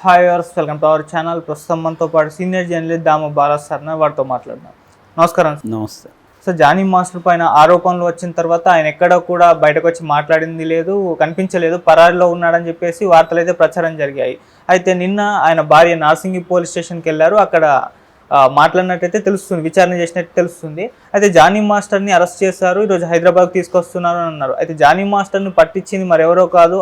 Hi viewers, welcome to our channel. ప్రస్తుతం మనతో పాటు సీనియర్ జర్నలిస్ట్ దాము బాలా సార్ వారితో మాట్లాడుతున్నాం. నమస్కారం. నమస్తే సార్, జానీ మాస్టర్ పైన ఆరోపణలు వచ్చిన తర్వాత ఆయన ఎక్కడ కూడా బయటకు వచ్చి మాట్లాడింది లేదు, కనిపించలేదు, పరారిలో ఉన్నాడని చెప్పేసి వార్తలు అయితే ప్రచారం జరిగాయి. అయితే నిన్న ఆయన భార్య నార్సింగి పోలీస్ స్టేషన్కి వెళ్ళారు. అక్కడ మాట్లాడినట్టయితే తెలుస్తుంది, విచారణ చేసినట్టు తెలుస్తుంది. అయితే జానీ మాస్టర్ని అరెస్ట్ చేశారు, ఈరోజు హైదరాబాద్ తీసుకొస్తున్నారు అని అన్నారు. అయితే జానీ మాస్టర్ని పట్టించింది మరెవరో కాదు,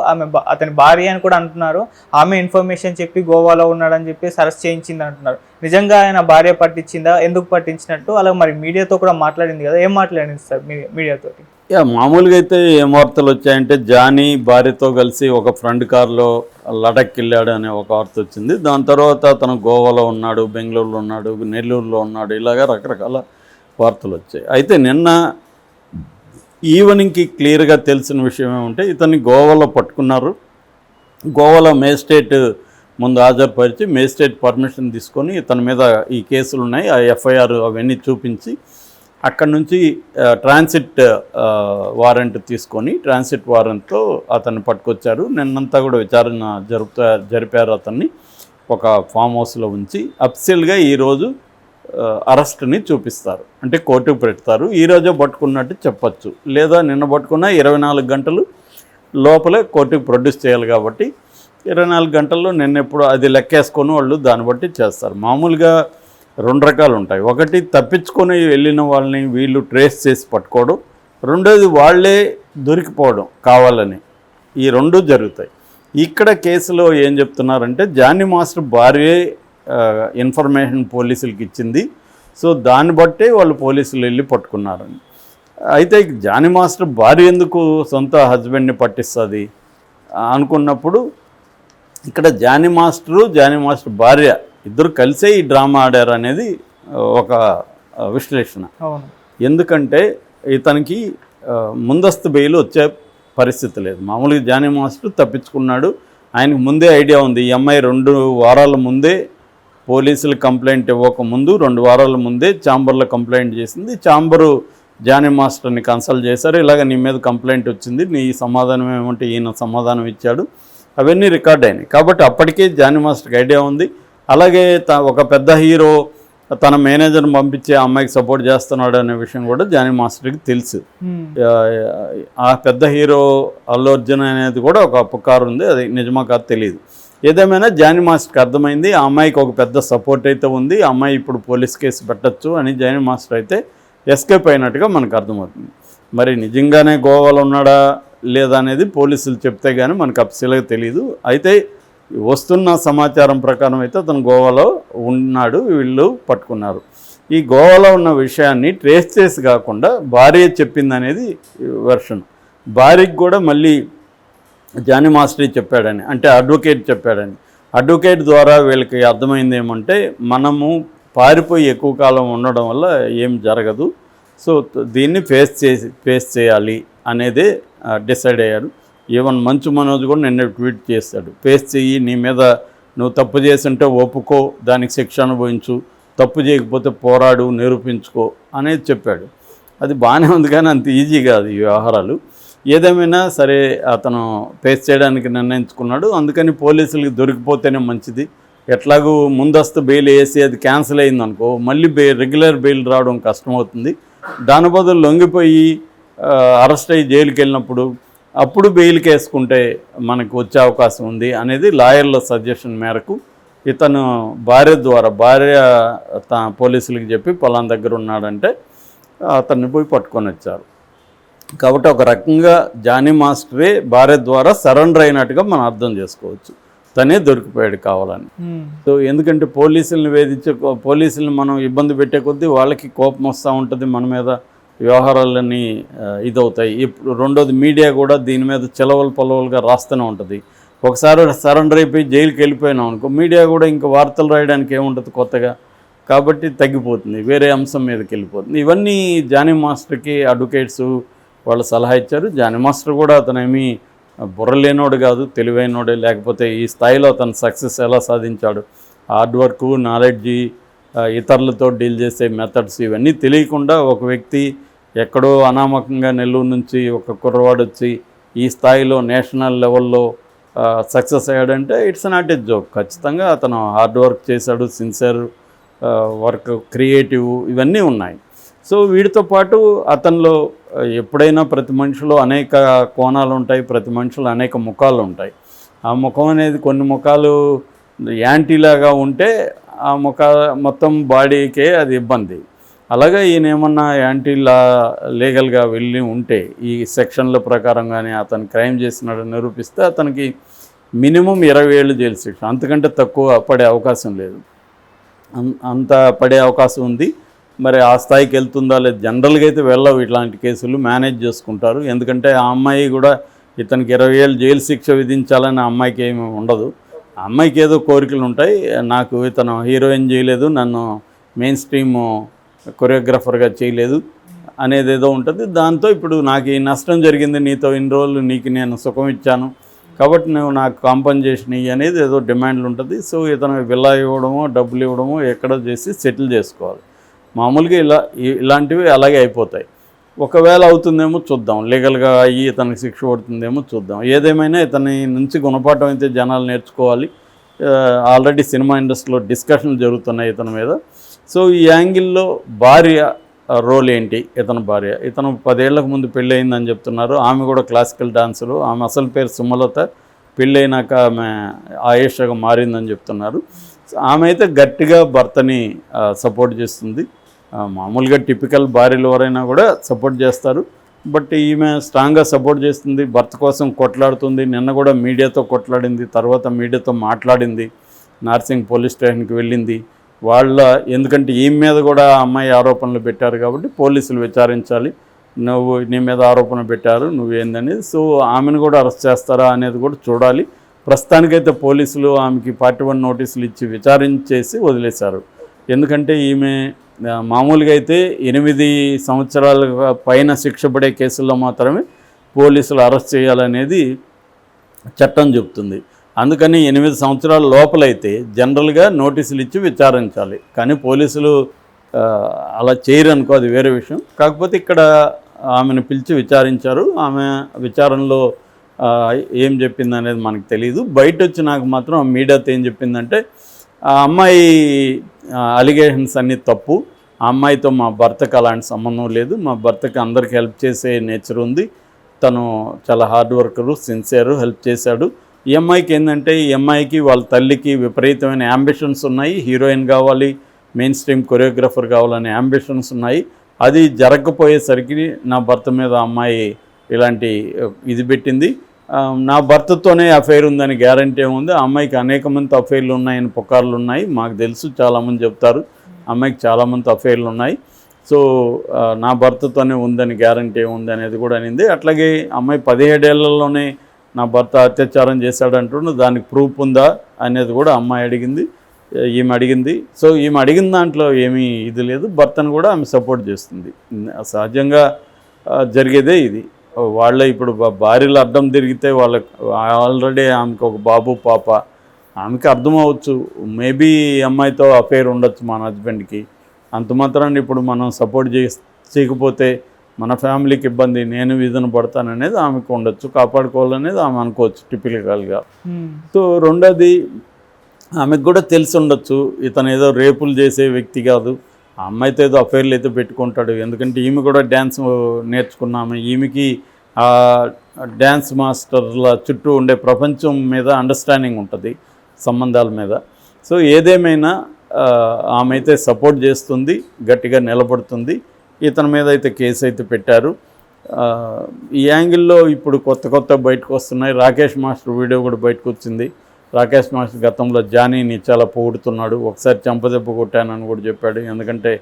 అతని భార్య అని కూడా అంటున్నారు. ఆమె ఇన్ఫర్మేషన్ చెప్పి గోవాలో ఉన్నాడని చెప్పేసి అరెస్ట్ చేయించింది అంటున్నారు. నిజంగా ఆయన భార్య పట్టించిందా, ఎందుకు పట్టించినట్టు? అలాగే మరి మీడియాతో కూడా మాట్లాడింది కదా, ఏం మాట్లాడింది సార్ మీడియాతోటి? మామూలుగా అయితే ఏం వార్తలు వచ్చాయంటే జానీ భార్యతో కలిసి ఒక ఫ్రెండ్ కార్లో లడక్ వెళ్ళాడు అనే ఒక వార్త వచ్చింది. దాని తర్వాత అతను గోవాలో ఉన్నాడు, బెంగళూరులో ఉన్నాడు, నెల్లూరులో ఉన్నాడు, ఇలాగా రకరకాల వార్తలు వచ్చాయి. అయితే నిన్న ఈవినింగ్కి క్లియర్గా తెలిసిన విషయం ఏమంటే ఇతన్ని గోవాలో పట్టుకున్నారు. గోవాలో మేజిస్ట్రేట్ ముందు హాజరుపరిచి మేజిస్ట్రేట్ పర్మిషన్ తీసుకొని ఇతని మీద ఈ కేసులు ఉన్నాయి, ఆ ఎఫ్ఐఆర్ అవన్నీ చూపించి అక్కడి నుంచి ట్రాన్సిట్ వారెంట్ తీసుకొని ట్రాన్సిట్ వారెంట్తో అతన్ని పట్టుకొచ్చారు. నిన్నంతా కూడా విచారణ జరిపారు. అతన్ని ఒక ఫామ్ హౌస్లో ఉంచి అఫీషియల్గా ఈరోజు అరెస్ట్ని చూపిస్తారు, అంటే కోర్టుకు పెడతారు. ఈరోజే పట్టుకున్నట్టు చెప్పచ్చు, లేదా నిన్న పట్టుకున్న 24 గంటలు లోపలే కోర్టుకు ప్రొడ్యూస్ చేయాలి. కాబట్టి 24 గంటల్లో నిన్నెప్పుడు అది లెక్కేసుకొని వాళ్ళు దాన్ని బట్టి చేస్తారు. మామూలుగా 2 రకాలు ఉంటాయి. ఒకటి తప్పించుకొని వెళ్ళిన వాళ్ళని వీళ్ళు ట్రేస్ చేసి పట్టుకోవడం, రెండోది వాళ్ళే దొరికిపోవడం కావాలని. ఈ 2 జరుగుతాయి. ఇక్కడ కేసులో ఏం చెప్తున్నారంటే జానీ మాస్టర్ భార్యే ఇన్ఫర్మేషన్ పోలీసులకి ఇచ్చింది, సో దాన్ని బట్టే వాళ్ళు పోలీసులు వెళ్ళి పట్టుకున్నారని. అయితే జానీ మాస్టర్ భార్య ఎందుకు సొంత హస్బెండ్ని పట్టిస్తుంది అనుకున్నప్పుడు ఇక్కడ జానీ మాస్టర్ భార్య ఇద్దరు కలిసే ఈ డ్రామా ఆడారు అనేది ఒక విశ్లేషణ. ఎందుకంటే ఇతనికి ముందస్తు బెయిల్ వచ్చే పరిస్థితి లేదు. మామూలుగా జానీ మాస్టర్ తప్పించుకున్నాడు, ఆయనకు ముందే ఐడియా ఉంది. ఈ అమ్మాయి 2 వారాల ముందే పోలీసులు కంప్లైంట్ ఇవ్వకముందు 2 వారాల ముందే ఛాంబర్లో కంప్లైంట్ చేసింది. ఛాంబరు జానీ మాస్టర్ని కన్సల్ట్ చేశారు, ఇలాగ నీ మీద కంప్లైంట్ వచ్చింది, నీ సమాధానం ఏమంటే ఈయన సమాధానం ఇచ్చాడు, అవన్నీ రికార్డ్ అయినాయి. కాబట్టి అప్పటికే జానీ మాస్టర్కి ఐడియా ఉంది. అలాగే ఒక పెద్ద హీరో తన మేనేజర్ని పంపించి ఆ అమ్మాయికి సపోర్ట్ చేస్తున్నాడు అనే విషయం కూడా జానీ మాస్టర్కి తెలుసు. ఆ పెద్ద హీరో అల్లు అర్జున్ అనేది కూడా ఒక పుకారు ఉంది, అది నిజమా కాదు తెలియదు. ఏదేమైనా జానీ మాస్టర్కి అర్థమైంది ఆ అమ్మాయికి ఒక పెద్ద సపోర్ట్ అయితే ఉంది, ఆ అమ్మాయి ఇప్పుడు పోలీస్ కేసు పెట్టచ్చు అని జానీ మాస్టర్ అయితే ఎస్కేప్ అయినట్టుగా మనకు అర్థమవుతుంది. మరి నిజంగానే గోవాలో ఉన్నాడా లేదా అనేది పోలీసులు చెప్తే కానీ మనకు అఫీషియల్గా తెలియదు. అయితే వస్తున్న సమాచారం ప్రకారం అయితే అతను గోవాలో ఉన్నాడు, వీళ్ళు పట్టుకున్నారు. ఈ గోవాలో ఉన్న విషయాన్ని ట్రేస్ చేసి కాకుండా భార్య చెప్పింది అనేది వెర్షన్. భార్యకి కూడా మళ్ళీ జానీ మాస్టర్ చెప్పాడని, అంటే అడ్వకేట్ చెప్పాడని. అడ్వకేట్ ద్వారా వీళ్ళకి అర్థమైంది ఏమంటే మనము పారిపోయి ఎక్కువ కాలం ఉండడం వల్ల ఏం జరగదు, సో దీన్ని ఫేస్ చేయాలి అనేదే డిసైడ్ అయ్యారు. ఈవెన్ మంచు మనోజ్ కూడా నిన్న ట్వీట్ చేశాడు, ఫేస్ చెయ్యి, నీ మీద నువ్వు తప్పు చేస్తుంటే ఒప్పుకో, దానికి శిక్ష అనుభవించు, తప్పు చేయకపోతే పోరాడు, నిరూపించుకో అనేది చెప్పాడు. అది బాగానే ఉంది కానీ అంత ఈజీ కాదు ఈ వ్యవహారాలు. ఏదేమైనా సరే అతను ఫేస్ చేయడానికి నిర్ణయించుకున్నాడు. అందుకని పోలీసులకి దొరికిపోతేనే మంచిది. ఎట్లాగూ ముందస్తు బెయిల్ వేసి అది క్యాన్సిల్ అయిందనుకో మళ్ళీ రెగ్యులర్ బెయిల్ రావడం కష్టమవుతుంది. దాని బదులు లొంగిపోయి అరెస్ట్ అయ్యి జైలుకి వెళ్ళినప్పుడు అప్పుడు బెయిల్కి వేసుకుంటే మనకు వచ్చే అవకాశం ఉంది అనేది లాయర్ల సజెషన్ మేరకు ఇతను భార్య పోలీసులకి చెప్పి పొలం దగ్గర ఉన్నాడంటే అతన్ని పోయి పట్టుకొని వచ్చారు. కాబట్టి ఒక రకంగా జానీ మాస్టరే భార్య ద్వారా సరెండర్ అయినట్టుగా మనం అర్థం చేసుకోవచ్చు, తనే దొరికిపోయాడు కావాలని. సో ఎందుకంటే పోలీసుల్ని మనం ఇబ్బంది పెట్టే కొద్దీ వాళ్ళకి కోపం వస్తూ ఉంటుంది, మన మీద వ్యవహారాలన్నీ ఇదవుతాయి. ఇప్పుడు రెండోది మీడియా కూడా దీని మీద పొలవలుగా రాస్తూనే ఉంటుంది. ఒకసారి సరెండర్ అయిపోయి జైలుకి వెళ్ళిపోయినాం అనుకో మీడియా కూడా ఇంకా వార్తలు రాయడానికి ఏముంటుంది కొత్తగా, కాబట్టి తగ్గిపోతుంది, వేరే అంశం మీదకి వెళ్ళిపోతుంది. ఇవన్నీ జానీ మాస్టర్కి అడ్వకేట్స్ వాళ్ళు సలహా ఇచ్చారు. జానీ మాస్టర్ కూడా అతనేమీ బుర్రలేనోడు కాదు, తెలివైనోడే. లేకపోతే ఈ స్థాయిలో అతను సక్సెస్ ఎలా సాధించాడు, హార్డ్ వర్క్, నాలెడ్జి, ఇతరులతో డీల్ చేసే మెథడ్స్ ఇవన్నీ తెలియకుండా ఒక వ్యక్తి ఎక్కడో అనామకంగా నెల్లూరు నుంచి ఒక కుర్రవాడు వచ్చి ఈ స్థాయిలో నేషనల్ లెవెల్లో సక్సెస్ అయ్యాడంటే ఇట్స్ నాట్ ఏ జోక్. ఖచ్చితంగా అతను హార్డ్ వర్క్ చేశాడు, సిన్సియర్ వర్క్, క్రియేటివ్ ఇవన్నీ ఉన్నాయి. సో వీటితో పాటు అతనిలో ఎప్పుడైనా ప్రతి మనిషిలో అనేక కోణాలు ఉంటాయి, ప్రతి మనిషిలో అనేక ముఖాలు ఉంటాయి. ఆ ముఖం అనేది కొన్ని ముఖాలు యాంటీలాగా ఉంటే ఆ మొత్తం బాడీకే అది ఇబ్బంది. అలాగే ఈయన ఏమన్నా యాంటీలా లీగల్గా వెళ్ళి ఉంటే ఈ సెక్షన్ల ప్రకారం కానీ అతను క్రైమ్ చేసినాడు నిరూపిస్తే అతనికి మినిమం 20 ఏళ్ళు జైలు శిక్ష, అంతకంటే తక్కువ పడే అవకాశం లేదు. అంత పడే అవకాశం ఉంది. మరి ఆ స్థాయికి వెళ్తుందా లేదు, జనరల్గా అయితే వెళ్ళవు ఇట్లాంటి కేసులు, మేనేజ్ చేసుకుంటారు. ఎందుకంటే ఆ అమ్మాయి కూడా ఇతనికి 20 ఏళ్ళు జైలు శిక్ష విధించాలని ఆ అమ్మాయికి ఏమి ఉండదు. ఆ అమ్మాయికి ఏదో కోరికలు ఉంటాయి, నాకు ఇతను హీరోయిన్ చేయలేదు, నన్ను మెయిన్ స్ట్రీమ్ కొరియోగ్రాఫర్గా చేయలేదు అనేది ఏదో ఉంటుంది. దాంతో ఇప్పుడు నాకు ఈ నష్టం జరిగింది, నీతో ఇన్ని రోజులు నీకు నేను సుఖం ఇచ్చాను కాబట్టి నువ్వు నాకు కాంపన్సేషన్ ఇయ్యి అనేది ఏదో డిమాండ్లు ఉంటుంది. సో ఇతను విల్లా ఇవ్వడమో డబ్బులు ఇవ్వడమో ఎక్కడో చేసి సెటిల్ చేసుకోవాలి. మామూలుగా ఇలాంటివి అలాగే అయిపోతాయి. ఒకవేళ అవుతుందేమో చూద్దాం, లీగల్గా అయ్యి ఇతనికి శిక్ష పడుతుందేమో చూద్దాం. ఏదేమైనా ఇతని నుంచి గుణపాఠం అయితే జనాలు నేర్చుకోవాలి. ఆల్రెడీ సినిమా ఇండస్ట్రీలో డిస్కషన్లు జరుగుతున్నాయి ఇతని మీద. సో ఈ యాంగిల్లో భార్య రోల్ ఏంటి, ఇతని భార్య, ఇతను 10 ఏళ్లకు ముందు పెళ్ళి అయిందని చెప్తున్నారు. ఆమె కూడా క్లాసికల్ డాన్సరు, ఆమె అసలు పేరు సుమలత, పెళ్ళైనాక ఆమె ఆయేషగా మారిందని చెప్తున్నారు. ఆమె అయితే గట్టిగా భర్తని సపోర్ట్ చేస్తుంది. మామూలుగా టిపికల్ భార్యలు ఎవరైనా కూడా సపోర్ట్ చేస్తారు, బట్ ఈమె స్ట్రాంగ్గా సపోర్ట్ చేస్తుంది, భర్త కోసం కొట్లాడుతుంది. నిన్న కూడా మీడియాతో కొట్లాడింది, తర్వాత మీడియాతో మాట్లాడింది, నార్సింగ్ పోలీస్ స్టేషన్కి వెళ్ళింది. ఎందుకంటే ఈమె మీద కూడా అమ్మాయి ఆరోపణలు పెట్టారు కాబట్టి పోలీసులు విచారించాలి, నీ మీద ఆరోపణ పెట్టారు నువ్వేందనేది. సో ఆమెను కూడా అరెస్ట్ చేస్తారా అనేది కూడా చూడాలి. ప్రస్తుతానికైతే పోలీసులు ఆమెకి పార్టీ 1 నోటీసులు ఇచ్చి విచారించేసి వదిలేశారు. ఎందుకంటే ఈమె మామూలుగా అయితే 8 సంవత్సరాల పైన శిక్ష పడే కేసుల్లో మాత్రమే పోలీసులు అరెస్ట్ చేయాలనేది చట్టం చెబుతుంది. అందుకని 8 సంవత్సరాల లోపలైతే జనరల్గా నోటీసులు ఇచ్చి విచారించాలి. కానీ పోలీసులు అలా చేయరనుకో, అది వేరే విషయం. కాకపోతే ఇక్కడ ఆమెను పిలిచి విచారించారు. ఆమె విచారణలో ఏం చెప్పింది అనేది మనకు తెలియదు. బయట వచ్చి నాకు మాత్రం మీడియాతో ఏం చెప్పిందంటే, ఆ అమ్మాయి అలిగేషన్స్ అన్నీ తప్పు, ఆ అమ్మాయితో మా భర్తకు అలాంటి సంబంధం లేదు, మా భర్తకి అందరికి హెల్ప్ చేసే నేచర్ ఉంది, తను చాలా హార్డ్ వర్కరు, సిన్సియరు, హెల్ప్ చేశాడు. ఈ అమ్మాయికి ఏంటంటే, ఈ అమ్మాయికి వాళ్ళ తల్లికి విపరీతమైన యాంబిషన్స్ ఉన్నాయి, హీరోయిన్ కావాలి, మెయిన్ స్ట్రీమ్ కొరియోగ్రాఫర్ కావాలనే యాంబిషన్స్ ఉన్నాయి. అది జరగకపోయేసరికి నా భర్త మీద అమ్మాయి ఇలాంటి ఇది పెట్టింది. నా భర్తతోనే అఫైర్ ఉందని గ్యారంటీ ఏముంది, ఆ అమ్మాయికి అనేక మంది అఫైర్లు ఉన్నాయని పుకార్లు ఉన్నాయి, మాకు తెలుసు, చాలామంది చెప్తారు అమ్మాయికి చాలామంది అఫైర్లు ఉన్నాయి. సో నా భర్తతోనే ఉందని గ్యారంటీ ఏముంది అనేది కూడా అనింది. అట్లాగే అమ్మాయి 17 ఏళ్లలోనే నా భర్త అత్యాచారం చేశాడంటున్నాడు, దానికి ప్రూఫ్ ఉందా అనేది కూడా అమ్మాయి అడిగింది, ఈమె అడిగింది. సో ఈమె అడిగిన దాంట్లో ఏమీ ఇది లేదు, భర్తను కూడా ఆమె సపోర్ట్ చేస్తుంది. సహజంగా జరిగేదే ఇది. వాళ్ళే ఇప్పుడు భార్యలు అడ్డం తిరిగితే వాళ్ళకి ఆల్రెడీ ఆమెకు ఒక బాబు పాప, ఆమెకి అర్థమవచ్చు మేబీ అమ్మాయితో అఫైర్ ఉండొచ్చు మన హస్బెండ్కి. అంత మాత్రాన్ని ఇప్పుడు మనం సపోర్ట్ చేయకపోతే మన ఫ్యామిలీకి ఇబ్బంది, నేను వీధన పడతాననేది ఆమెకు ఉండొచ్చు, కాపాడుకోవాలనేది ఆమె అనుకోవచ్చు టిపికల్గా. సో రెండోది, ఆమెకు కూడా తెలిసి ఉండొచ్చు ఇతను ఏదో రేపులు చేసే వ్యక్తి కాదు, ఆ అమ్మాయితో ఏదో అఫైర్లు అయితే పెట్టుకుంటాడు. ఎందుకంటే ఈమె కూడా డ్యాన్స్ నేర్చుకున్నాము, ఈమెకి ఆ డ్యాన్స్ మాస్టర్ల చుట్టూ ఉండే ప్రపంచం మీద అండర్స్టాండింగ్ ఉంటుంది, సంబంధాల మీద. సో ఏదేమైనా ఆమె అయితే సపోర్ట్ చేస్తుంది, గట్టిగా నిలబడుతుంది. ఇతని మీద అయితే కేసు అయితే పెట్టారు. ఈ యాంగిల్లో ఇప్పుడు కొత్త బయటకు వస్తున్నాయి. రాకేష్ మాస్టర్ వీడియో కూడా బయటకు వచ్చింది. రాకేష్ మాస్టర్ గతంలో జానీని చాలా పొగుడుతున్నాడు, ఒకసారి చెంపదెబ్బ కొట్టానని కూడా చెప్పాడు. ఎందుకంటే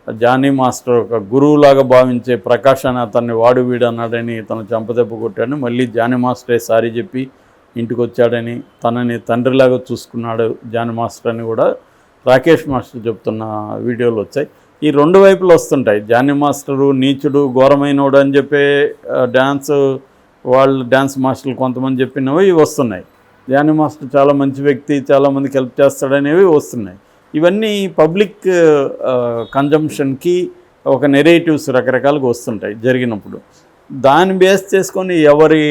జానీ మాస్టర్ ఒక గురువులాగా భావించే ప్రకాష్ అని అతన్ని వాడు వీడు అన్నాడని ఇతను చెంపదెబ్బ కొట్టాడని, మళ్ళీ జానీ మాస్టరే సారీ చెప్పి ఇంటికి వచ్చాడని, తనని తండ్రిలాగా చూసుకున్నాడు జానీ మాస్టర్ అని కూడా రాకేష్ మాస్టర్ చెప్తున్న వీడియోలు వచ్చాయి. ఈ 2 వైపులు వస్తుంటాయి. జానీ మాస్టరు నీచుడు, ఘోరమైనోడు అని చెప్పే డ్యాన్స్ మాస్టర్లు కొంతమంది చెప్పినవి వస్తున్నాయి. జానీ మాస్టర్ చాలా మంచి వ్యక్తి, చాలామందికి హెల్ప్ చేస్తాడనేవి వస్తున్నాయి. ఇవన్నీ పబ్లిక్ కన్జంప్షన్కి ఒక నెరేటివ్స్ రకరకాలుగా వస్తుంటాయి జరిగినప్పుడు. దాన్ని బేస్ చేసుకొని ఎవరి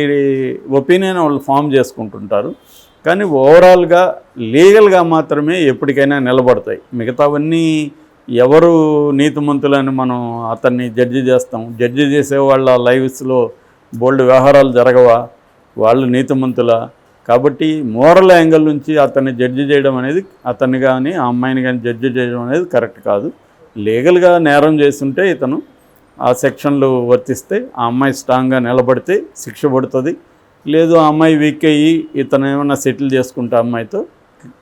ఒపీనియన్ వాళ్ళు ఫామ్ చేసుకుంటుంటారు. కానీ ఓవరాల్గా లీగల్గా మాత్రమే ఎప్పటికైనా నిలబడతాయి. మిగతావన్నీ ఎవరు నీతిమంతులని మనం అతన్ని జడ్జి చేస్తాం. జడ్జి చేసే వాళ్ళ లైవ్స్లో బోల్డ్ వ్యవహారాలు జరగవా, వాళ్ళు నీతిమంతులా? కాబట్టి మోరల్ యాంగిల్ నుంచి అతన్ని జడ్జి చేయడం అనేది, అతన్ని కానీ ఆ అమ్మాయిని కానీ జడ్జి చేయడం అనేది కరెక్ట్ కాదు. లీగల్గా నేరం చేస్తుంటే ఇతను ఆ సెక్షన్లు వర్తిస్తే ఆ అమ్మాయి స్ట్రాంగ్గా నిలబడితే శిక్ష పడుతుంది. లేదు ఆ అమ్మాయి వీక్ అయ్యి ఇతను ఏమన్నా సెటిల్ చేసుకుంటే అమ్మాయితో